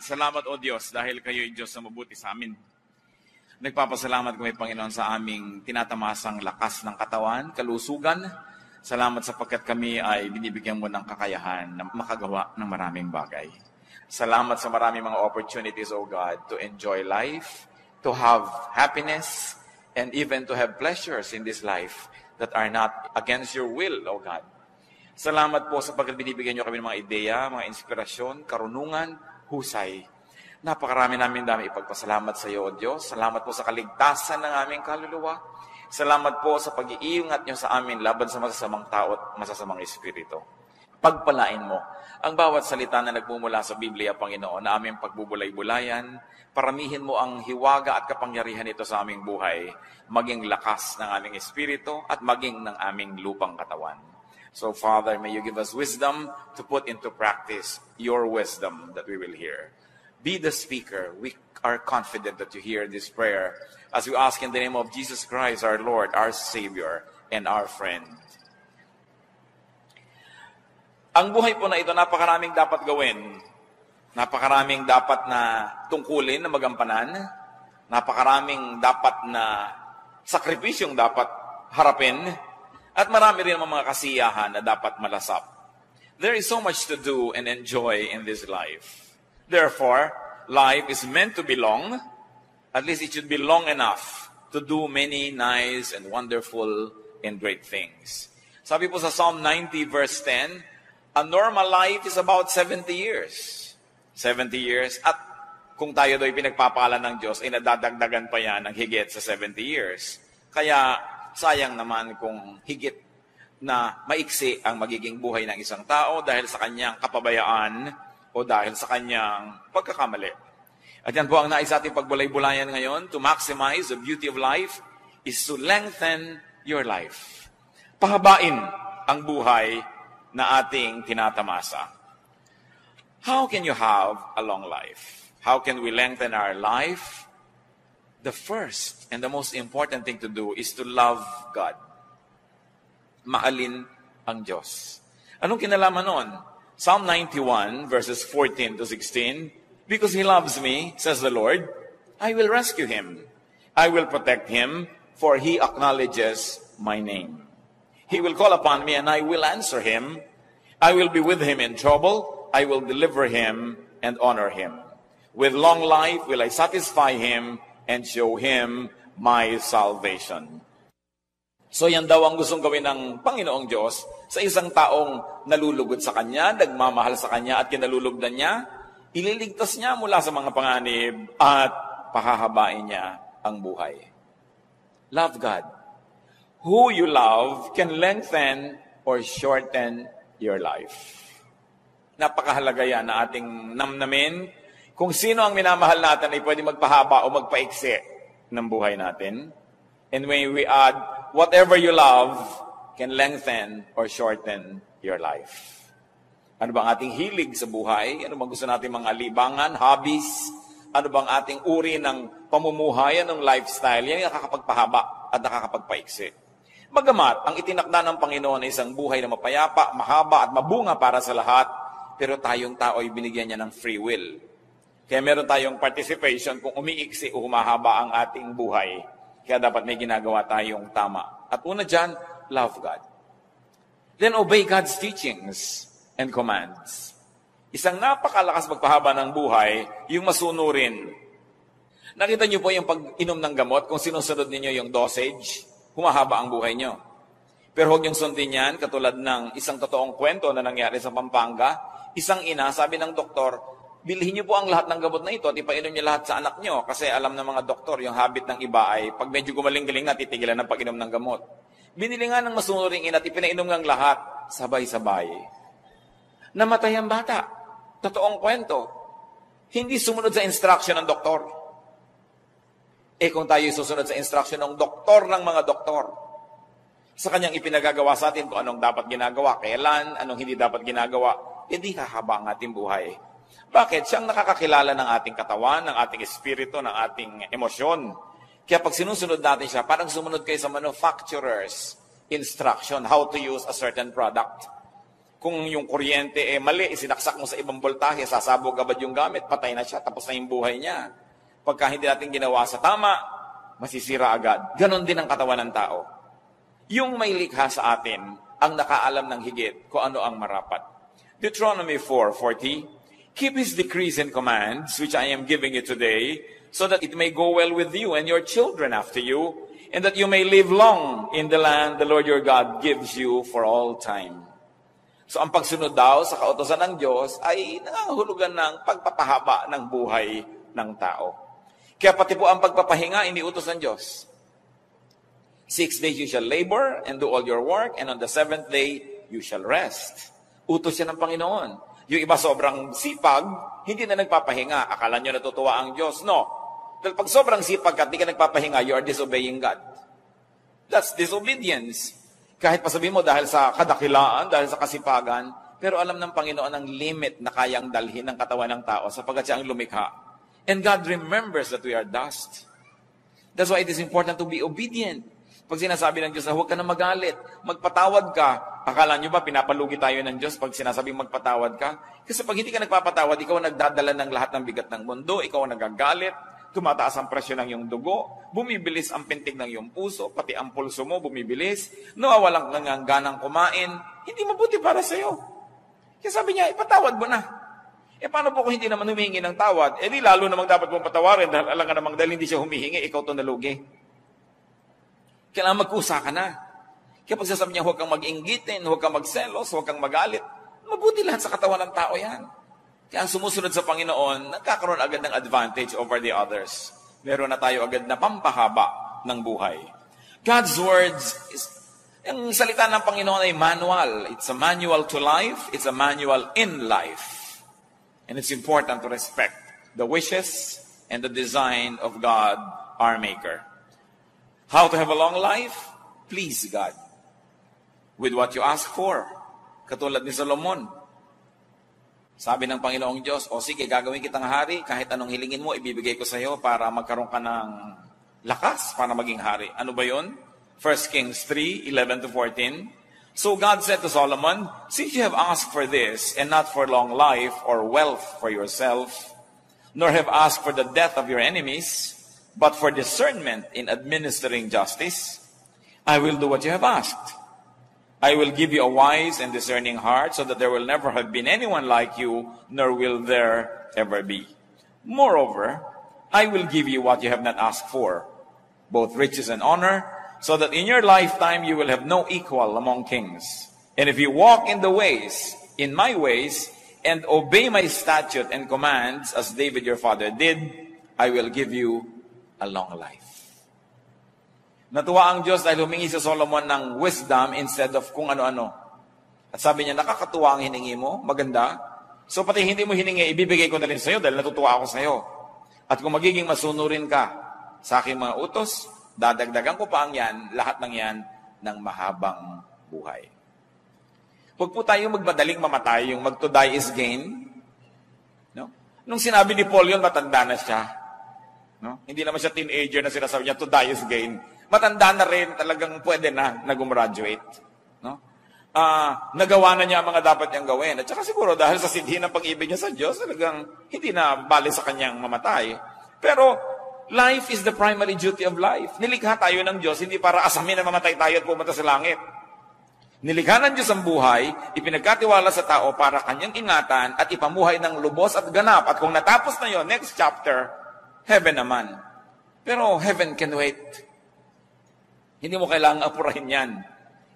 Salamat, O Diyos, dahil kayo'y Diyos na mabuti sa amin. Nagpapasalamat kami, Panginoon, sa aming tinatamasang lakas ng katawan, kalusugan. Salamat sapagkat kami ay binibigyan mo ng kakayahan na makagawa ng maraming bagay. Salamat sa maraming mga opportunities, O God, to enjoy life, to have happiness, and even to have pleasures in this life that are not against your will, O God. Salamat po sapagkat binibigyan niyo kami ng mga ideya, mga inspirasyon, karunungan, husay. Napakarami namin dami ipagpasalamat sa iyo, O Diyos. Salamat po sa kaligtasan ng aming kaluluwa. Salamat po sa pag-iingat niyo sa amin laban sa masasamang tao at masasamang espiritu. Pagpalain mo ang bawat salita na nagmumula sa Biblia, Panginoon, na aming pagbubulay-bulayan. Paramihin mo ang hiwaga at kapangyarihan nito sa aming buhay, maging lakas ng aming espiritu at maging ng aming lupang katawan. So, Father, may you give us wisdom to put into practice your wisdom that we will hear. Be the speaker. We are confident that you hear this prayer as we ask in the name of Jesus Christ, our Lord, our Savior, and our friend. Ang buhay po na ito, napakaraming dapat gawin. Napakaraming dapat na tungkulin, na magampanan. Napakaraming dapat na sakripisyong dapat harapin. At marami rin mga kasiyahan na dapat malasap. There is so much to do and enjoy in this life. Therefore, life is meant to be long. At least it should be long enough to do many nice and wonderful and great things. Sabi po sa Psalm 90 verse 10, a normal life is about 70 years. 70 years. At kung tayo do'y pinagpapala ng Diyos, ay nadadagdagan pa yan ng higit sa 70 years. Kaya, sayang naman kung higit na maiksi ang magiging buhay ng isang tao dahil sa kanyang kapabayaan o dahil sa kanyang pagkakamali. At yan po ang nais ating pagbulay-bulayan ngayon. To maximize the beauty of life is to lengthen your life. Pahabain ang buhay na ating tinatamasa. How can you have a long life? How can we lengthen our life? The first and the most important thing to do is to love God. Mahalin ang Diyos. Anong kinalaman nun? Psalm 91 verses 14 to 16, because He loves me, says the Lord, I will rescue Him. I will protect Him, for He acknowledges my name. He will call upon me and I will answer Him. I will be with Him in trouble. I will deliver Him and honor Him. With long life will I satisfy Him and show Him my salvation. So yan daw ang gustong gawin ng Panginoong Diyos sa isang taong nalulugod sa Kanya, nagmamahal sa Kanya at kinalulugdan niya, ililigtas niya mula sa mga panganib at pahahabain niya ang buhay. Love God. Who you love can lengthen or shorten your life. Napakahalaga yan na ating namnamin. Kung sino ang minamahal natin ay pwede magpahaba o magpaiksi ng buhay natin. And when we add, whatever you love can lengthen or shorten your life. Ano bang ating hilig sa buhay? Ano bang gusto natin mga libangan, hobbies? Ano bang ating uri ng pamumuhay, ng lifestyle? Yan yung nakakapagpahaba at nakakapagpaiksi. Bagamat, ang itinakda ng Panginoon ay isang buhay na mapayapa, mahaba at mabunga para sa lahat, pero tayong tao ay binigyan niya ng free will. Kaya meron tayong participation kung umiiksi o humahaba ang ating buhay. Kaya dapat may ginagawa tayong tama. At una dyan, love God. Then obey God's teachings and commands. Isang napakalakas magpahaba ng buhay, yung masunurin. Nakita niyo po yung pag-inom ng gamot, kung sinusunod ninyo yung dosage, humahaba ang buhay niyo. Pero huwag niyong sundin yan, katulad ng isang totoong kwento na nangyari sa Pampanga. Isang ina, sabi ng doktor, bilhin niyo po ang lahat ng gamot na ito at ipainom niyo lahat sa anak niyo. Kasi alam ng mga doktor, yung habit ng iba ay pag medyo gumaling-galing na, titigilan ng pag-inom ng gamot. Binili nga ng masunuring ina at ipinainom ng lahat, sabay-sabay. Namatay ang bata. Totoong kwento. Hindi sumunod sa instruction ng doktor. Kung tayo susunod sa instruction ng doktor ng mga doktor, sa kanyang ipinagagawa sa atin kung anong dapat ginagawa, kailan, anong hindi dapat ginagawa, hindi hahaba ang ating buhay. Bakit? Siyang nakakakilala ng ating katawan, ng ating espiritu, ng ating emosyon. Kaya pag sinusunod natin siya, parang sumunod kayo sa manufacturer's instruction how to use a certain product. Kung yung kuryente mali, sinaksak mo sa ibang voltahe, sasabog agad yung gamit, patay na siya, tapos na yung buhay niya. Pagka hindi natin ginawa sa tama, masisira agad. Ganon din ang katawan ng tao. Yung may likha sa atin, ang nakaalam ng higit kung ano ang marapat. Deuteronomy 4:40, keep his decrees and commands, which I am giving you today, so that it may go well with you and your children after you, and that you may live long in the land the Lord your God gives you for all time. So ang pagsunod daw sa kautosan ng Diyos ay nangangahulugan ng pagpapahaba ng buhay ng tao. Kaya pati po ang pagpapahinga, iniutos ng Diyos. 6 days you shall labor and do all your work, and on the 7th day you shall rest. Utos yan ng Panginoon. Yung iba sobrang sipag, hindi na nagpapahinga. Akala nyo natutuwa ang Diyos. No. Dahil pag sobrang sipag at di ka nagpapahinga, you are disobeying God. That's disobedience. Kahit pa sabihin mo dahil sa kadakilaan, dahil sa kasipagan, pero alam ng Panginoon ang limit na kayang dalhin ng katawan ng tao sapagkat siya ang lumikha. And God remembers that we are dust. That's why it is important to be obedient. Pag sinasabi ng Diyos na huwag ka na magalit, magpatawad ka, akala nyo ba pinapalugi tayo ng Diyos pag sinasabing magpatawad ka? Kasi pag hindi ka nagpapatawad, ikaw ang nagdadala ng lahat ng bigat ng mundo, ikaw ang nagagalit, tumataas ang presyo ng iyong dugo, bumibilis ang pintig ng iyong puso, pati ang pulso mo bumibilis, nawawalan ka ng ganang kumain, hindi mabuti para sa iyo. Kaya sabi niya, ipatawad mo na. Paano po kung hindi naman humihingi ng tawad? Di lalo namang dapat mong patawarin dahil alam ka namang dahil hindi siya humihingi, ikaw ito nalugi. Kailangan magkusa ka na. Kaya pag sasabi niya, huwag kang mag-inggitin, huwag kang magselos, huwag kang magalit, mabuti lahat sa katawan ng tao yan. Kaya ang sumusunod sa Panginoon, nagkakaroon agad ng advantage over the others. Meron na tayo agad na pampahaba ng buhay. God's words, ang salita ng Panginoon ay manual. It's a manual to life. It's a manual in life. And it's important to respect the wishes and the design of God, our Maker. How to have a long life? Please God. With what you ask for. Katulad ni Solomon. Sabi ng Panginoong Diyos, o sige, gagawin kitang hari, kahit anong hilingin mo, ibibigay ko sa iyo para magkaroon ka ng lakas para maging hari. Ano ba yun? 1 Kings 3:11-14. So God said to Solomon, since you have asked for this, and not for long life or wealth for yourself, nor have asked for the death of your enemies, but for discernment in administering justice, I will do what you have asked. I will give you a wise and discerning heart so that there will never have been anyone like you, nor will there ever be. Moreover, I will give you what you have not asked for, both riches and honor, so that in your lifetime you will have no equal among kings. And if you walk in my ways, and obey my statute and commands, as David your father did, I will give you a long life. Natuwa ang Diyos dahil humingi si Solomon ng wisdom instead of kung ano-ano. At sabi niya, nakakatuwa ang hiningi mo, maganda. So pati hindi mo hiningi, ibibigay ko na rin sa iyo dahil natutuwa ako sa iyo. At kung magiging masunurin ka sa aking mga utos, dadagdagan ko pa ang yan, lahat ng yan, ng mahabang buhay. Huwag po tayo magmadaling mamatay, yung mag to die is gain. No? Nung sinabi ni Paul yun, matanda na siya. No? Hindi naman siya teenager na sinasabi niya, to die is gain. Matanda na rin, talagang pwede na gumraduate. No? Nagawa na niya ang mga dapat niyang gawin. At saka siguro dahil sa sidhi ng pag-ibig niya sa Diyos, talagang hindi na bali sa kanyang mamatay. Pero life is the primary duty of life. Nilikha tayo ng Diyos, hindi para asamin na mamatay tayo at pumunta sa langit. Nilikha ng Diyos ang buhay, ipinagkatiwala sa tao para kanyang ingatan at ipamuhay ng lubos at ganap. At kung natapos na yon, next chapter, heaven naman. Pero heaven can wait. Hindi mo kailangang apurahin yan.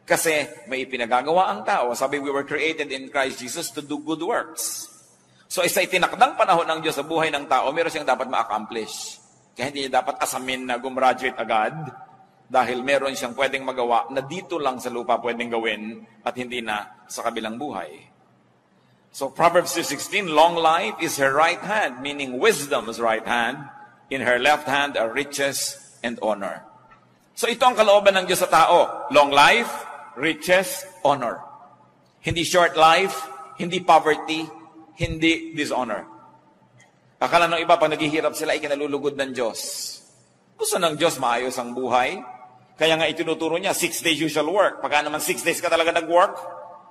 Kasi may ipinagagawa ang tao. Sabi, we were created in Christ Jesus to do good works. So, isa itinakdang panahon ng Diyos sa buhay ng tao, meron siyang dapat ma-accomplish. Kaya hindi niya dapat asamin na gumraduate agad dahil meron siyang pwedeng magawa na dito lang sa lupa pwedeng gawin at hindi na sa kabilang buhay. So, Proverbs 2:16, long life is her right hand, meaning wisdom's right hand. In her left hand are riches and honor. So ito ang kalooban ng Diyos sa tao. Long life, riches, honor. Hindi short life, hindi poverty, hindi dishonor. Akala ng iba, pag naghihirap sila, ikinalulugod ng Diyos. Gusto ng Diyos maayos ang buhay. Kaya nga itinuturo niya, 6 days you shall work. Pagka naman 6 days ka talaga nag-work,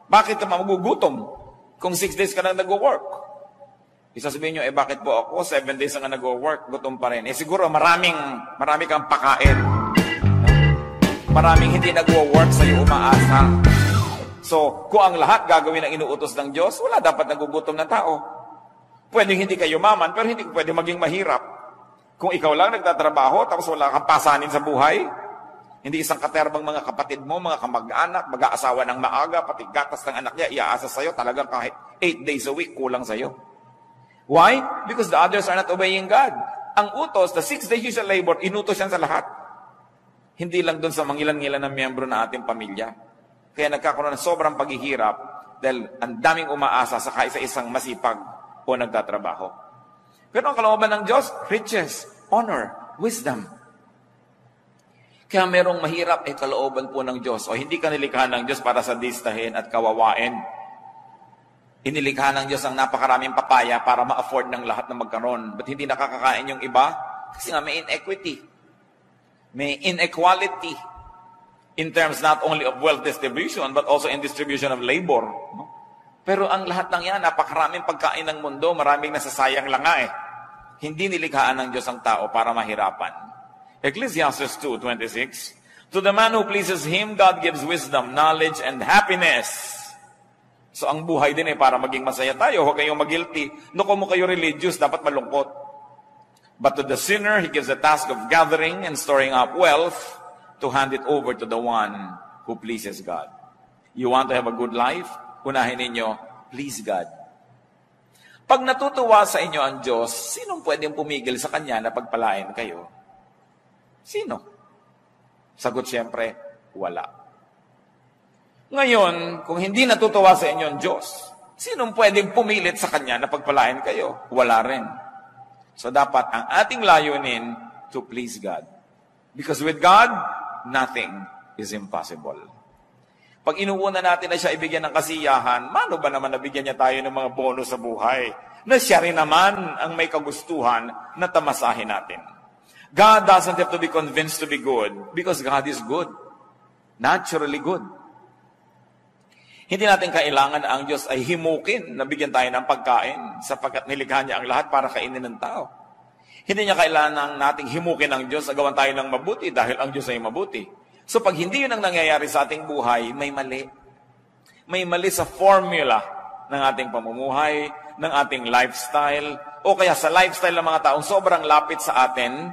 Bakit ka magugutom kung 6 days ka lang nag-work? Isasabihin nyo, bakit po ako 7 days nga nag-work, gutom pa rin? Siguro marami kang pakain. Maraming hindi nag-work sa'yo umaasa. So, kung ang lahat gagawin ang inuutos ng Diyos, wala dapat nagugutom na tao. Pwedeng hindi kayo maman, pero hindi pwede maging mahirap. Kung ikaw lang nagtatrabaho, tapos wala kang pasanin sa buhay, hindi isang katerbang mga kapatid mo, mga kamag-anak, mag-aasawa ng maaga, pati gatas ng anak niya, iaasa sa'yo, talagang kahit 8 days a week, kulang sa'yo. Why? Because the others are not obeying God. Ang utos, the 6 days you shall labor, inutos yan sa lahat. Hindi lang doon sa mangilan-ngilan ng miyembro ng ating pamilya. Kaya nagkakaroon ng sobrang paghihirap dahil ang daming umaasa sa kaisa-isang masipag o nagtatrabaho. Pero ang kalooban ng Diyos, riches, honor, wisdom. Kaya merong mahirap kalooban po ng Diyos. O hindi ka nilikha ng Diyos para sadistahin at kawawain. Inilikha ng Diyos ang napakaraming papaya para ma-afford ng lahat na magkaroon. Ba't hindi nakakakain yung iba? Kasi nga may inequity. May inequality in terms not only of wealth distribution but also in distribution of labor. Pero ang lahat ng yan, napakaraming pagkain ng mundo, maraming nasasayang lang nga Hindi nilikhaan ng Diyos ang tao para mahirapan. Ecclesiastes 2:26, to the man who pleases Him, God gives wisdom, knowledge, and happiness. So ang buhay din para maging masaya tayo. Huwag kayong mag-guilty. Kung kayo religious, dapat malungkot. But to the sinner, He gives the task of gathering and storing up wealth to hand it over to the one who pleases God. You want to have a good life? Unahin ninyo, please God. Pag natutuwa sa inyo ang Diyos, sinong pwedeng pumigil sa Kanya na pagpalain kayo? Sino? Sagot siyempre, wala. Ngayon, kung hindi natutuwa sa inyo ang Diyos, sinong pwedeng pumilit sa Kanya na pagpalain kayo? Wala rin. So dapat ang ating layunin to please God. Because with God, nothing is impossible. Pag inuuna natin na siya ibigyan ng kasiyahan, mano ba naman nabigyan niya tayo ng mga bonus sa buhay? Na siya rin naman ang may kagustuhan na tamasahin natin. God doesn't have to be convinced to be good because God is good. Naturally good. Hindi natin kailangan na ang Diyos ay himukin na bigyan tayo ng pagkain sapagkat nilikha niya ang lahat para kainin ng tao. Hindi niya kailangan nating himukin ang Diyos na gawan tayo ng mabuti dahil ang Diyos ay mabuti. So pag hindi yun ang nangyayari sa ating buhay, may mali. May mali sa formula ng ating pamumuhay, ng ating lifestyle, o kaya sa lifestyle ng mga taong sobrang lapit sa atin,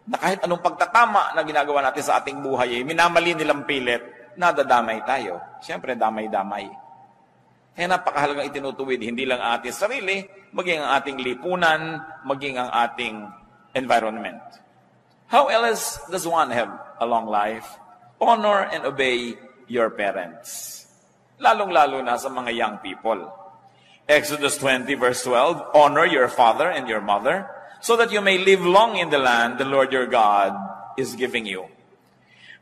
na kahit anong pagtatama na ginagawa natin sa ating buhay, minamali nilang pilit, nadadamay tayo. Siyempre, damay-damay. Kaya napakahalagang itinutuwid, hindi lang ang ating sarili, maging ang ating lipunan, maging ang ating environment. How else does one have a long life? Honor and obey your parents. Lalong-lalo na sa mga young people. Exodus 20 verse 12, honor your father and your mother, so that you may live long in the land the Lord your God is giving you.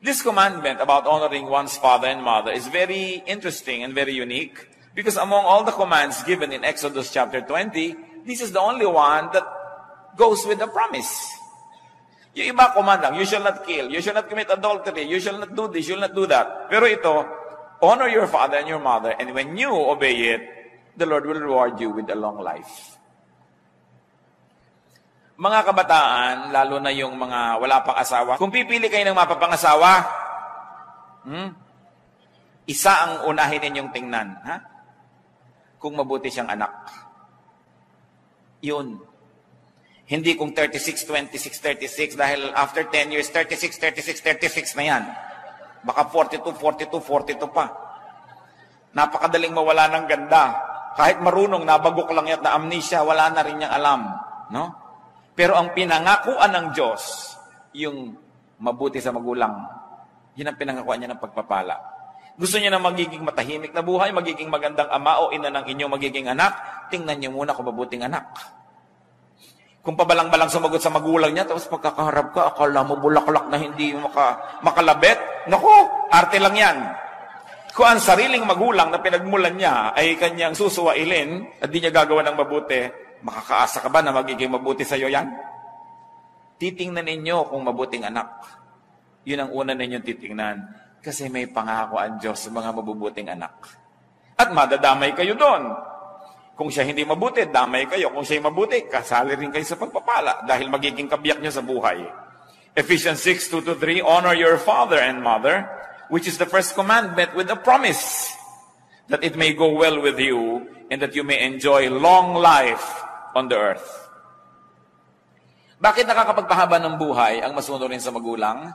This commandment about honoring one's father and mother is very interesting and very unique because among all the commands given in Exodus chapter 20, this is the only one that goes with the promise. Yung iba command lang, you shall not kill, you shall not commit adultery, you shall not do this, you shall not do that. Pero ito, honor your father and your mother, and when you obey it, the Lord will reward you with a long life. Mga kabataan, lalo na yung mga wala pang asawa, kung pipili kayo ng mapapangasawa, isa ang unahin ninyong tingnan. Kung mabuti siyang anak. Yun. Hindi kung 36, 26, 36, dahil after 10 years, 36, 36, 36 na yan. Baka 42, 42, 42 pa. Napakadaling mawala ng ganda. Kahit marunong, nabagok lang yan na amnesia, wala na rin niyang alam. No? Pero ang pinangakuan ng Diyos, yung mabuti sa magulang, yun ang pinangakuan niya ng pagpapala. Gusto niya na magiging matahimik na buhay, magiging magandang ama o ina ng inyong magiging anak, tingnan niyo muna kung mabuting anak. Kung pabalang-balang sumagot sa magulang niya, tapos pagkakaharap ka, akala mo bulaklak na hindi makalabit, naku, arte lang yan. Kung ang sariling magulang na pinagmulan niya ay kanyang susuwailin at di niya gagawa ng mabuti, makakaasa ka ba na magiging mabuti sa iyo yan? Titingnan ninyo kung mabuting anak. Yun ang una ninyong titingnan. Kasi may pangako ang Diyos sa mga mabubuting anak. At madadamay kayo doon. Kung siya hindi mabuti, damay kayo. Kung siya mabuti, kasali rin kayo sa pagpapala dahil magiging kabiyak niyo sa buhay. Ephesians 6:2-3, honor your father and mother, which is the first commandment with a promise that it may go well with you and that you may enjoy long life on the earth. Bakit nakakapagpahaba ng buhay ang masunurin sa magulang?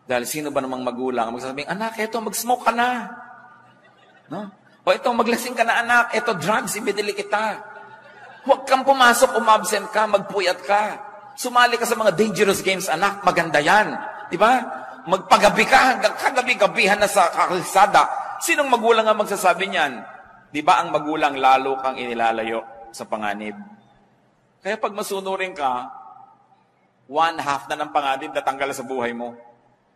Dahil sino ba namang magulang magsasabing, anak, eto, mag-smoke ka na. No? O ito, maglasing ka na, anak. Ito, drugs, ibinili kita. Huwag kang pumasok, umabsent ka, magpuyat ka. Sumali ka sa mga dangerous games, anak. Maganda yan. Di ba? Magpagabi ka hanggang kagabi-gabihan na sa kalsada. Sinong magulang ang magsasabi niyan? Di ba ang magulang lalo kang inilalayo sa panganib? Kaya pag masunurin ka, 1/2 na ng panganib natanggal sa buhay mo.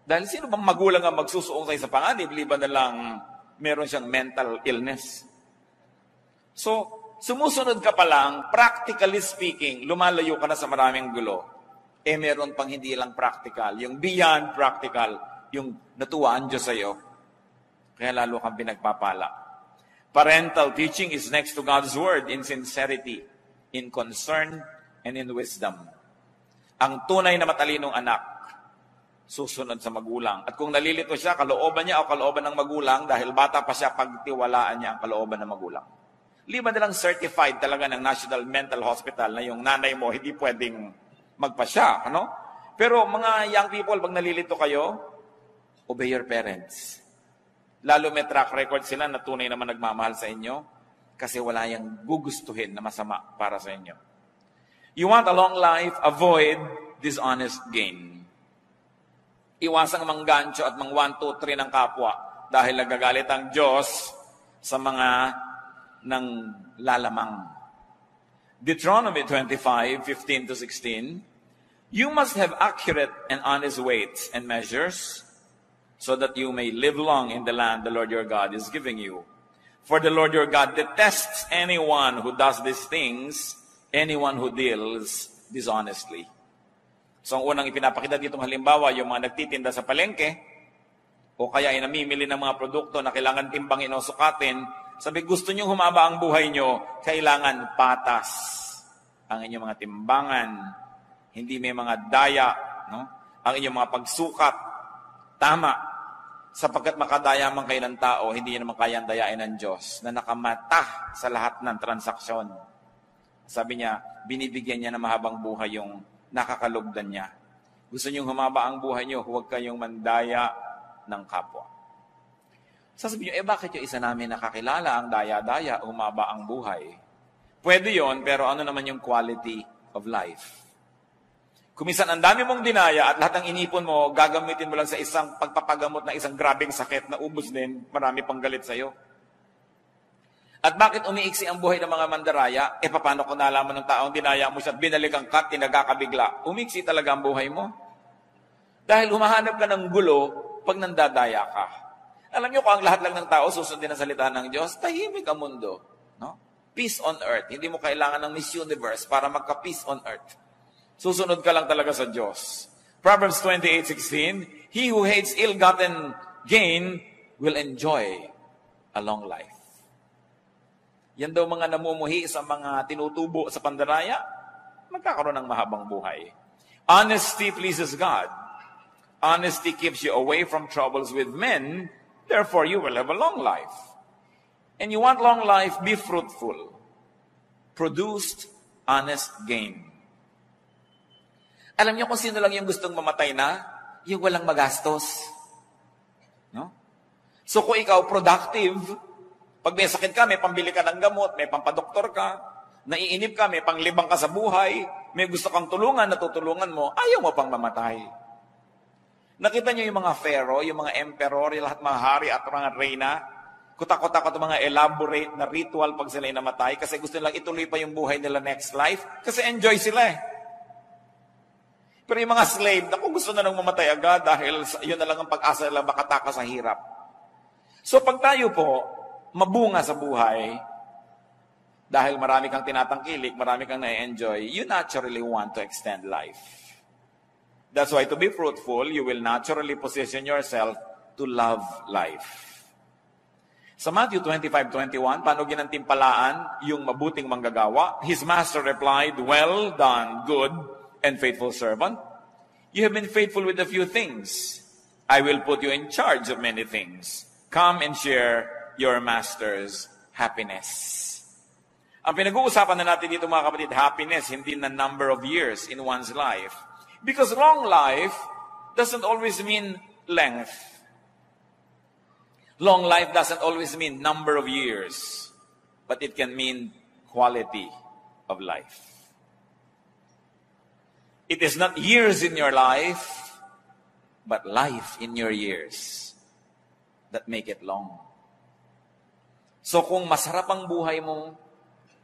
Dahil sino bang magulang ang magsusuong sa'yo sa panganib, liban na lang meron siyang mental illness. So, sumusunod ka pa lang, practically speaking, lumalayo ka na sa maraming gulo. Meron pang hindi lang practical. Yung beyond practical, yung natuwa ang Diyos sa'yo. Kaya lalo kang pinagpapala. Parental teaching is next to God's Word in sincerity, in concern, and in wisdom. Ang tunay na matalinong anak, susunod sa magulang. At kung nalilito siya, kalooban niya o kalooban ng magulang, dahil bata pa siya, pagtiwalaan niya ang kalooban ng magulang. Liban nilang certified talaga ng National Mental Hospital na yung nanay mo hindi pwedeng magpasya. Ano? Pero mga young people, pag nalilito kayo, obey your parents. Lalo may track record sila na tunay naman nagmamahal sa inyo kasi wala yung gugustuhin na masama para sa inyo. You want a long life, avoid dishonest gain. Iwasang manggancho at mang 1, 2, 3 ng kapwa dahil nagagalit ang Diyos sa mga nang lalamang. Deuteronomy 25:15-16, you must have accurate and honest weights and measures so that you may live long in the land the Lord your God is giving you. For the Lord your God detests anyone who does these things, anyone who deals dishonestly. So, ang unang ipinapakita ditong halimbawa, yung mga nagtitinda sa palengke, o kaya ay namimili ng mga produkto na kailangan timbangin o sukatin, sabi, gusto nyo humaba ang buhay nyo, kailangan patas ang inyong mga timbangan, hindi may mga daya, no? Ang inyong mga pagsukat, tama, sapagkat makadaya man kayo ng tao, hindi nyo naman kayang dayain ng Diyos na nakamata sa lahat ng transaksyon. Sabi niya, binibigyan niya ng mahabang buhay yung nakakalugdan niya. Gusto niyong humaba ang buhay niyo, huwag kayong mandaya ng kapwa. Sasabihin niyo, bakit yung isa namin nakakilala ang daya-daya, humaba ang buhay? Pwede yon, pero ano naman yung quality of life? Kuminsan, ang dami mong dinaya at lahat ng inipon mo, gagamitin mo lang sa isang pagpapagamot na isang grabing sakit na ubos din, marami pang galit sa'yo. At bakit umiiksi ang buhay ng mga mandaraya? Paano kung nalaman ng taong dinaya mo siya at binalikan ka, tinagakabigla? Umiiksi talaga ang buhay mo. Dahil humahanap ka ng gulo pag nandadaya ka. Alam niyo kung ang lahat lang ng tao susundin ang salita ng Diyos, tahimik ang mundo. No? Peace on earth. Hindi mo kailangan ng Miss Universe para magka-peace on earth. Susunod ka lang talaga sa Diyos. Proverbs 28:16, he who hates ill-gotten gain will enjoy a long life. Yan daw mga namumuhi sa mga tinutubo sa pandaraya, magkakaroon ng mahabang buhay. Honesty pleases God. Honesty keeps you away from troubles with men, therefore you will have a long life. And you want long life, be fruitful. Produced honest gain. Alam niyo kung sino lang yung gustong mamatay na? Yung walang magastos. No? So kung ikaw productive, pag may sakit ka, may pambili ka ng gamot, may pampadoktor ka, naiinip ka, may panglibang ka sa buhay, may gusto kang tulungan, natutulungan mo, ayaw mo pang mamatay. Nakita niyo yung mga pharaoh, yung mga emperor, yung lahat mga hari at mga reyna, kutak-kutak at mga elaborate na ritual pag sila namatay kasi gusto nilang ituloy pa yung buhay nila next life kasi enjoy sila eh. Pero yung mga slave, naku, gusto na nang mamatay agad dahil yun na lang ang pag-asa nila makatakas sa hirap. So pag tayo po, mabunga sa buhay, dahil marami kang tinatangkilik, marami kang na-enjoy, you naturally want to extend life. That's why to be fruitful, you will naturally position yourself to love life. Sa Matthew 25:21, paano ginantimpalaan yung mabuting manggagawa? His master replied, "Well done, good and faithful servant. You have been faithful with a few things. I will put you in charge of many things. Come and share your master's happiness." Ang pinag-uusapan na natin dito mga kapatid, happiness, hindi na number of years in one's life. Because long life doesn't always mean length. Long life doesn't always mean number of years, but it can mean quality of life. It is not years in your life, but life in your years that make it long. So kung masarap ang buhay mo,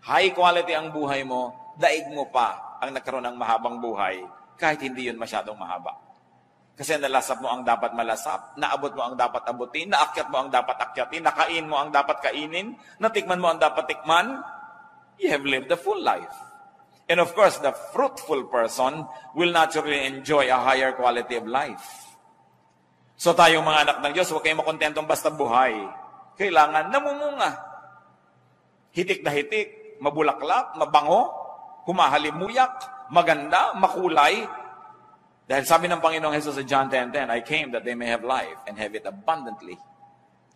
high quality ang buhay mo, daig mo pa ang nagkaroon ng mahabang buhay, kahit hindi yun masyadong mahaba. Kasi nalasap mo ang dapat malasap, naabot mo ang dapat abutin, naakyat mo ang dapat akyatin, nakain mo ang dapat kainin, natikman mo ang dapat tikman, you have lived a full life. And of course, the fruitful person will naturally enjoy a higher quality of life. So tayong mga anak ng Diyos, huwag kayong makontentong basta buhay. Kailangan namumunga. Hitik na hitik, mabulaklak, mabango, humahalimuyak, maganda, makulay. Dahil sabi ng Panginoong Jesus sa John 10:10, I came that they may have life and have it abundantly.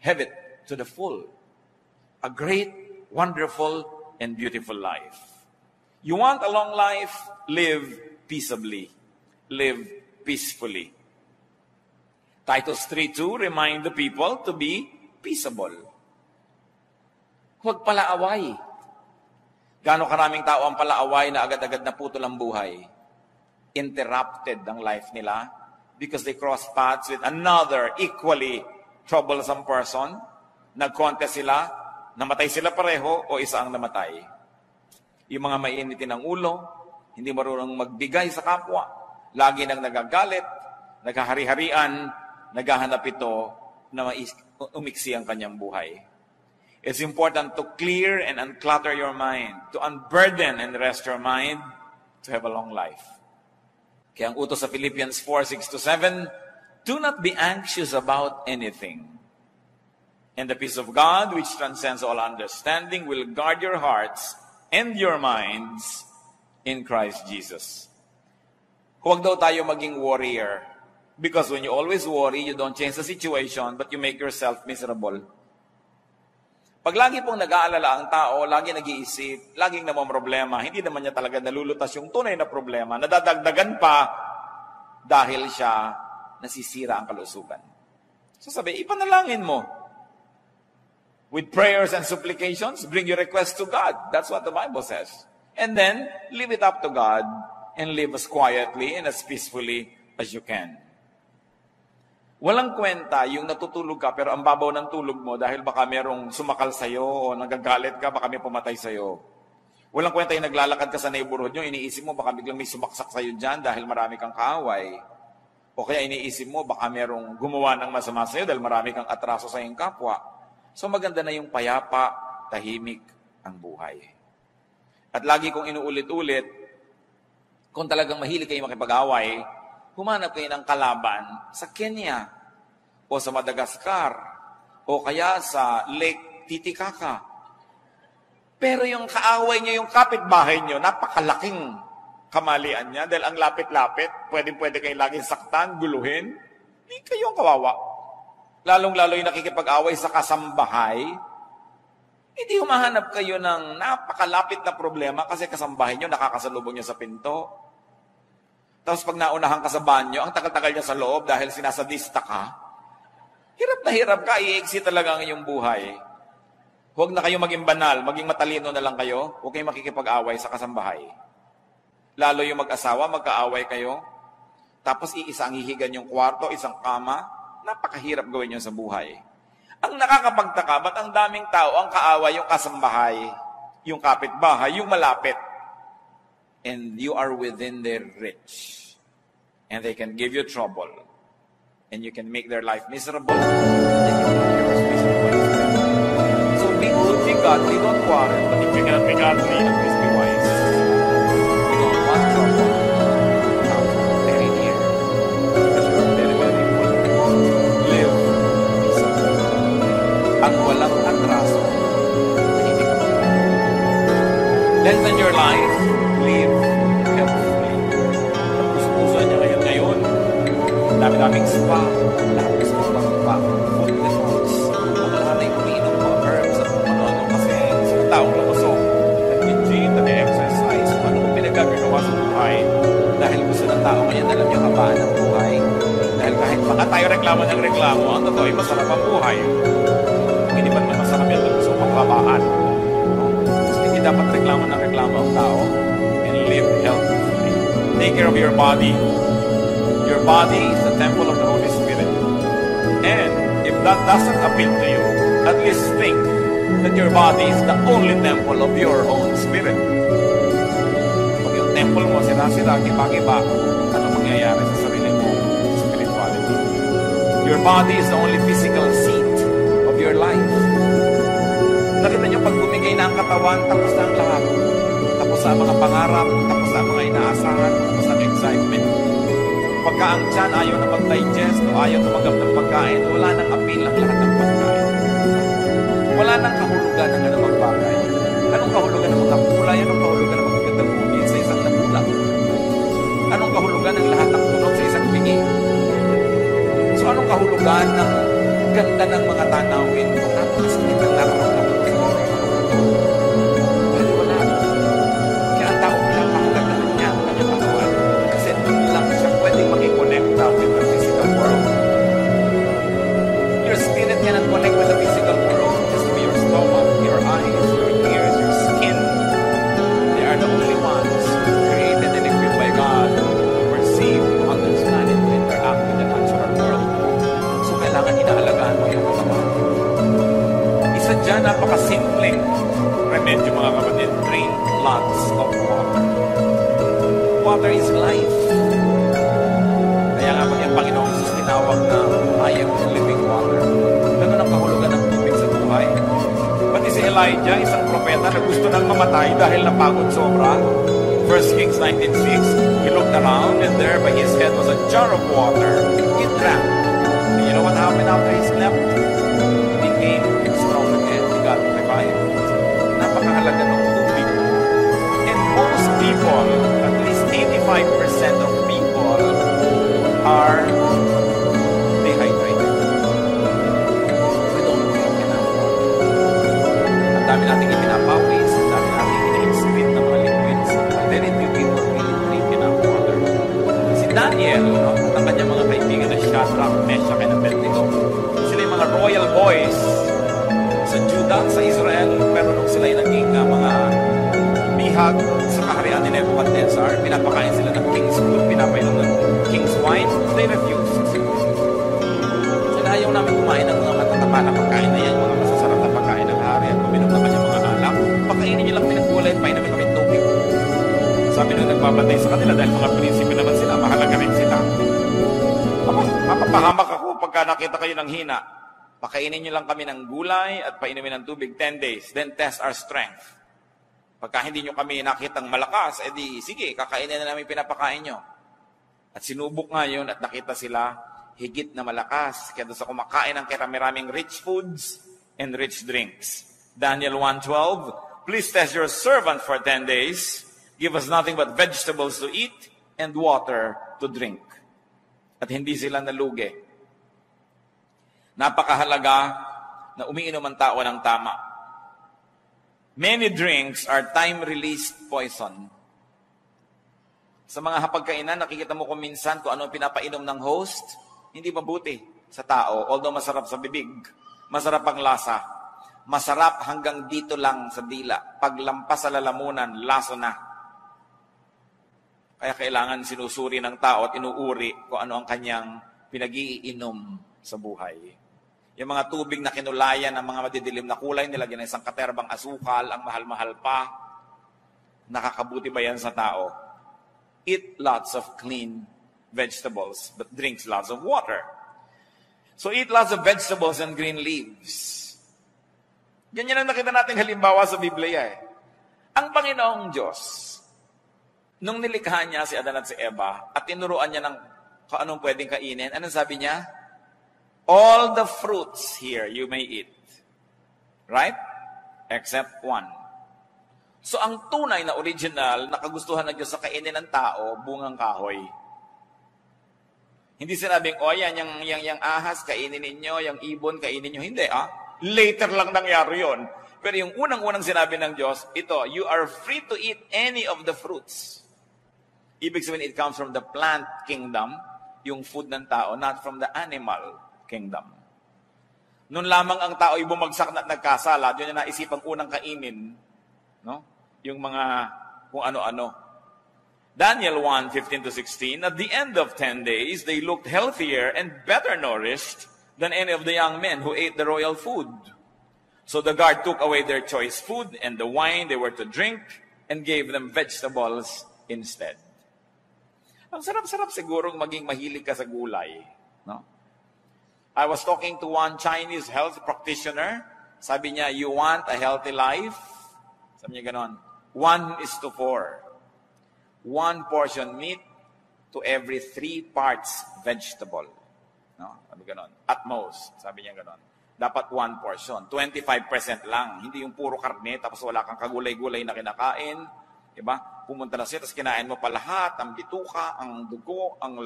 Have it to the full. A great, wonderful, and beautiful life. You want a long life? Live peaceably. Live peacefully. Titus 3:2 remind the people to be peaceable. Huwag palaaway. Gaano karaming tao ang palaaway na agad-agad na putol ang buhay. Interrupted ang life nila because they cross paths with another equally troublesome person. Nag-contest sila, namatay sila pareho o isa ang namatay. Yung mga mainitin ng ulo, hindi marunong magbigay sa kapwa, lagi nang nagagalit, naghahari-harian, naghahanap ito na umiksi ang kanyang buhay. It's important to clear and unclutter your mind, to unburden and rest your mind, to have a long life. Kaya ang utos sa Philippians 4:6-7, do not be anxious about anything. And the peace of God, which transcends all understanding, will guard your hearts and your minds in Christ Jesus. Huwag daw tayo maging warrior. Because when you always worry, you don't change the situation, but you make yourself miserable. Pag lagi pong nag-aalala ang tao, lagi nag-iisip, laging namamroblema, hindi naman niya talaga nalulutas yung tunay na problema, nadadagdagan pa dahil siya nasisira ang kalusugan. So sabi, ipanalangin mo. With prayers and supplications, bring your request to God. That's what the Bible says. And then, leave it up to God and live as quietly and as peacefully as you can. Walang kwenta yung natutulog ka pero ang babaw ng tulog mo dahil baka merong sumakal sa'yo o nagagalit ka, baka may pumatay sa'yo. Walang kwenta yung naglalakad ka sa neighborhood nyo, iniisip mo baka biglang may sumaksak sa'yo dyan dahil marami kang kaaway. O kaya iniisip mo baka merong gumawa ng masama sa'yo dahil marami kang atraso sa iyong kapwa. So maganda na yung payapa, tahimik ang buhay. At lagi kong inuulit-ulit, kung talagang mahilig kayo makipag-away, humanap kayo ng kalaban sa Kenya o sa Madagascar o kaya sa Lake Titicaca. Pero yung kaaway nyo, yung kapitbahay nyo, napakalaking kamalian niya dahil ang lapit-lapit, pwede kayo laging saktan, guluhin. Hindi kayo ang kawawa. Lalong-lalo yung nakikipag-away sa kasambahay, hindi humahanap kayo ng napakalapit na problema kasi kasambahay nyo, nakakasalubong nyo sa pinto. Tapos pag naunahan ka sa banyo, ang tagal-tagal niya sa loob dahil sinasadista ka, hirap na hirap ka, i-exit talaga ang iyong buhay. Huwag na kayo maging banal, maging matalino na lang kayo, huwag kayong makikipag-away sa kasambahay. Lalo yung mag-asawa, magka-away kayo, tapos iisa ang hihigan yung kwarto, isang kama, napakahirap gawin yun sa buhay. Ang nakakapagtaka, ba't ang daming tao ang kaaway yung kasambahay, yung kapitbahay, yung malapit? And you are within their reach. And they can give you trouble. And you can make their life miserable. They can make yours miserable. So be good, be godly, don't quarrel. But if you cannot be godly, at least be wise. We don't want trouble. Come very near. Because you are very, very important. Live peaceably. Ang walang live healthfully. Puso-puso niya ngayon. Dami-daming spa. Lahat gusto ko bang food detox. Lahat ay umiinom mga herbs at ano-ano kasi sa taong lumusok. Nag-gym, nag-exercise. Ano kung pinagagagawa sa buhay? Dahil gusto ng tao ngayon, alam niyo, kabaan ng buhay. Dahil kahit baka tayo reklamo ng reklamo, ang totoo ay masarap ang buhay. Kung hindi pa naman masarap yan, gusto kong kabaan. So, hindi dapat reklamo ng reklamo ang tao and live healthfully. Take care of your body. Your body is the temple of the Holy Spirit. And if that doesn't appeal to you, at least think that your body is the only temple of your own spirit. Pag yung temple mo, sira-sira, kiba-kiba, ano mangyayari sa sarili mo? Spirituality. Your body is the only physical seat of your life. Nakita niyo, pag bumigay na ang katawan, tapos na ang lahat. Tapos na ang mga pangarap, tapos na ang mga inaasahan, tapos na ang excitement. Pagka ang tiyan ayaw na mag-digest o ayaw tumanggap ng pagkain, wala nang appeal ang lahat ng pagkain. Wala nang kahulugan ng anumang bagay. Anong kahulugan ng mga kulay? Anong kahulugan ng magagandang bukid sa isang nabulang? Anong kahulugan ng lahat ng tunog sa isang bingi? So anong kahulugan ng ganda ng mga tanawin kung napakasakit ng nararamdaman sa buhay? Wala, wala. Kaya ang tao pinapakaganda niya ang kanyang katawan kasi doon lang siya pwedeng makikonnecta with the physical world. Your spirit cannot connect with the physical world. Just be your stomach, your eyes, your ears, your skin. They are the only ones created and equipped by God to perceive, to understand, and to interact with the natural world. So kailangan inaalagaan mo yung katawan. Isa dyan, napakasimpleng remedyo mga kapatid. Drink lots of water. Water is life. Kaya nga pag yung Panginoong Jesus tinawag na I am the living water. Ganun ang kahulugan ng tubig sa buhay. Pati si Elijah, isang propeta na gusto nang mamatay dahil napagod sobra. 1 Kings 19:6, he looked around and there by his head was a jar of water. He drank. And you know what happened after he slept? He became strong again. He got revived. Napakahalaga ng tubig. And most people, at least 85% of people are dehydrated. We don't drink enough water. Ang dami nating ipinapawis, ang dami nating ina-excrete ng mga liquids. Very few people really drink enough water. Si Daniel, no, at ang kanyang mga kaibigan na Shadrach, Meshach, and Abednego, sila yung mga royal boys sa Judah, sa Israel, pero nung sila yung naging mga bihag sa kaharian ni Nebuchadnezzar, pinapakain sila ng king's food, pinapainom ng king's wine, they refused. Sila ayaw namin kumain ng mga matatapa na pagkain na yan, mga masasarap na pagkain ng hari at kuminom na kanyang mga alak. Pagkainin nyo lang pinagulay, painamin kami tubig. Sabi nung nagbabantay sa kanila, dahil mga prinsipe naman sila, mahalaga rin sila. Ako, mapapahamak ako pagka nakita kayo ng hina. Pakainin nyo lang kami ng gulay at painumin ng tubig 10 days, then test our strength. Pagka hindi nyo kami nakitang malakas, edi sige, kakainin na namin pinapakain nyo. At sinubok nga yun at nakita sila higit na malakas. Kaya doon sa kumakain ng karami-raming rich foods and rich drinks. Daniel 1:12, please test your servant for 10 days. Give us nothing but vegetables to eat and water to drink. At hindi sila nalugi. Napakahalaga na umiinom ang tao ng tama. Many drinks are time-released poison. Sa mga hapagkainan, nakikita mo kung minsan kung ano pinapainom ng host, hindi mabuti sa tao. Although masarap sa bibig, masarap ang lasa. Masarap hanggang dito lang sa dila. Paglampas sa lalamunan, laso na. Kaya kailangan sinusuri ng tao at inuuri kung ano ang kanyang pinag-iinom sa buhay. Yung mga tubig na kinulayan ng mga madidilim na kulay, nilagyan ng isang katerbang asukal, ang mahal-mahal pa. Nakakabuti ba yan sa tao? Eat lots of clean vegetables, but drinks lots of water. So eat lots of vegetables and green leaves. Ganyan ang nakita natin halimbawa sa Biblia. Ang Panginoong Diyos, nung nilikha niya si Adan at si Eva, at tinuruan niya ng kung anong pwedeng kainin, anong sabi niya? All the fruits here you may eat. Right? Except one. So ang tunay na original na kagustuhan ng Diyos sa kainin ng tao, bungang kahoy. Hindi sinabing, yung ahas, kainin ninyo, yung ibon, kainin ninyo. Hindi, Later lang nangyari yun. Pero yung unang-unang sinabi ng Diyos, ito, you are free to eat any of the fruits. Ibig sabihin, it comes from the plant kingdom, yung food ng tao, not from the animal kingdom. Noon lamang ang tao ay bumagsak na nagkasala, yun yung naisipang unang kainin, no? Yung mga kung ano-ano. Daniel 1:15-16, at the end of 10 days, they looked healthier and better nourished than any of the young men who ate the royal food. So the guard took away their choice food and the wine they were to drink and gave them vegetables instead. Ang sarap-sarap sigurong maging mahilig ka sa gulay. No? I was talking to one Chinese health practitioner. Sabi niya, you want a healthy life? Sabi niya ganon, 1:4. 1 portion meat to every 3 parts vegetable. No? Sabi ganon. At most. Sabi niya ganon. Dapat 1 portion. 25% lang. Hindi yung puro karne, tapos wala kang kagulay-gulay na kinakain. Diba? Pumunta na siya, tapos kinain mo pa lahat, ang bituka, ang dugo, ang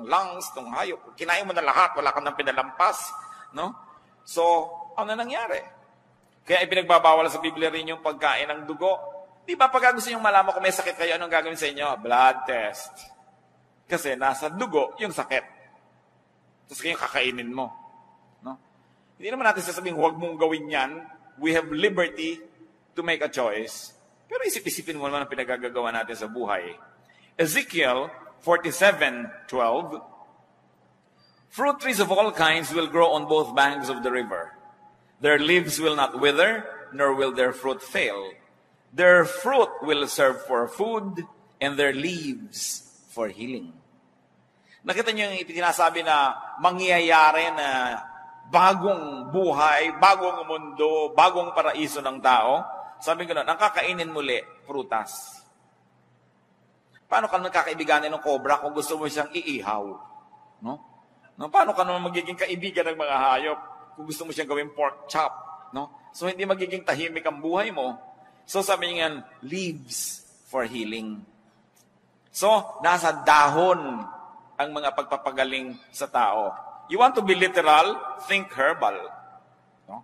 lungs, ng hayop. Kinain mo na lahat, wala kang nang pinalampas. No? So, ano nangyari? Kaya ipinagbabawal sa Biblia rin yung pagkain ng dugo. Di ba pag gusto nyo malaman kung may sakit kayo, anong gagawin sa inyo? Blood test. Kasi nasa dugo yung sakit. Tapos kayo kakainin mo. No? Hindi naman natin sasabing, huwag mong gawin yan. We have liberty to make a choice. Pero isip-isipin mo naman ang pinagagagawa natin sa buhay. Ezekiel 47:12, fruit trees of all kinds will grow on both banks of the river. Their leaves will not wither, nor will their fruit fail. Their fruit will serve for food, and their leaves for healing. Nakita niyo yung itinasabi na mangyayari na bagong buhay, bagong mundo, bagong paraiso ng tao. Sabi ko na, ang kakainin muli, prutas. Paano ka magkakaibiganin ng cobra kung gusto mo siyang iihaw? No? Paano ka naman magiging kaibigan ng mga hayop kung gusto mo siyang gawing pork chop? No? So hindi magiging tahimik ang buhay mo. So sabi niya, leaves for healing. So, nasa dahon ang mga pagpapagaling sa tao. You want to be literal? Think herbal. No?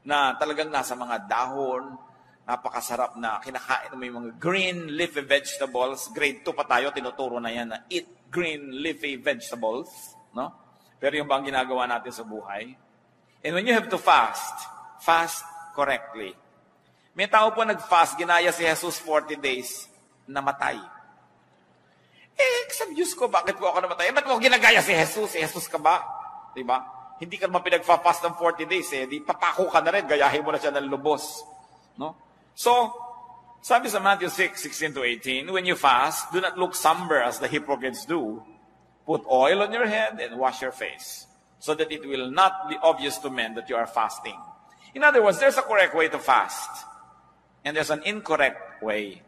Na talagang nasa mga dahon, napakasarap na kinakain mo yung mga green leafy vegetables. Grade 2 pa tayo, tinuturo na yan na eat green leafy vegetables. No? Pero yung bang ginagawa natin sa buhay? And when you have to fast correctly. May tao po nag-fast, ginaya si Jesus 40 days, namatay. Sa Diyos ko, bakit po ako namatay? Ba't mo ginagaya si Jesus? Si Jesus ka ba? Diba? Hindi ka naman pinag-fast ng 40 days. Di papako ka na rin, gayahin mo na siya ng lubos. No? So, sabi sa Matthew 6:16-18, when you fast, do not look somber as the hypocrites do. Put oil on your head and wash your face, so that it will not be obvious to men that you are fasting. In other words, there's a correct way to fast. And there's an incorrect way.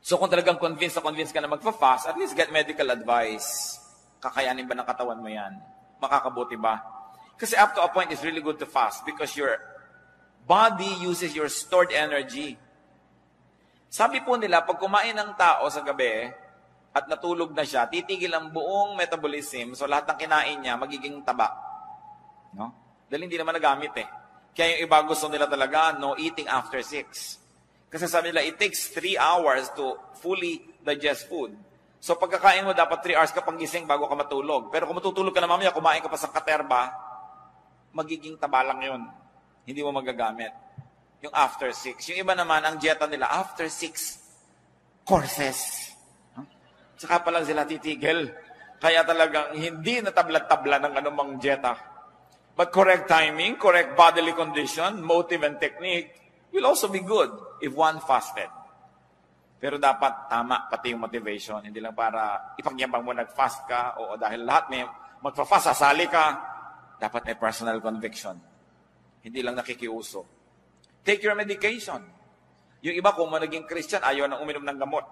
So kung talagang convinced ka na magpa-fast, at least get medical advice. Kakayanin ba ng katawan mo yan? Makakabuti ba? Kasi up to a point, it's really good to fast because your body uses your stored energy. Sabi po nila, pag kumain ng tao sa gabi at natulog na siya, titigil ang buong metabolism, so lahat ng kinain niya magiging taba. No? Dahil hindi naman nagamit Kaya yung iba gusto nila talaga, no eating after 6. Kasi sabi nila, it takes 3 hours to fully digest food. So pagkakain mo, dapat 3 hours ka pang gising bago ka matulog. Pero kung matutulog ka na mamaya, kumain ka pa sa katerba, magiging taba lang yun. Hindi mo magagamit. Yung after 6. Yung iba naman, ang dieta nila, after 6 courses. Saka pa lang sila titigil. Kaya talagang hindi natabla-tabla ng anumang dieta. But correct timing, correct bodily condition, motive and technique will also be good if one fasted. Pero dapat tama pati yung motivation. Hindi lang para ipagyabang mo nag-fast ka o dahil lahat may magpa-fast, sasali ka. Dapat may personal conviction. Hindi lang nakikiuso. Take your medication. Yung iba kung naging Christian, ayaw nang uminom ng gamot.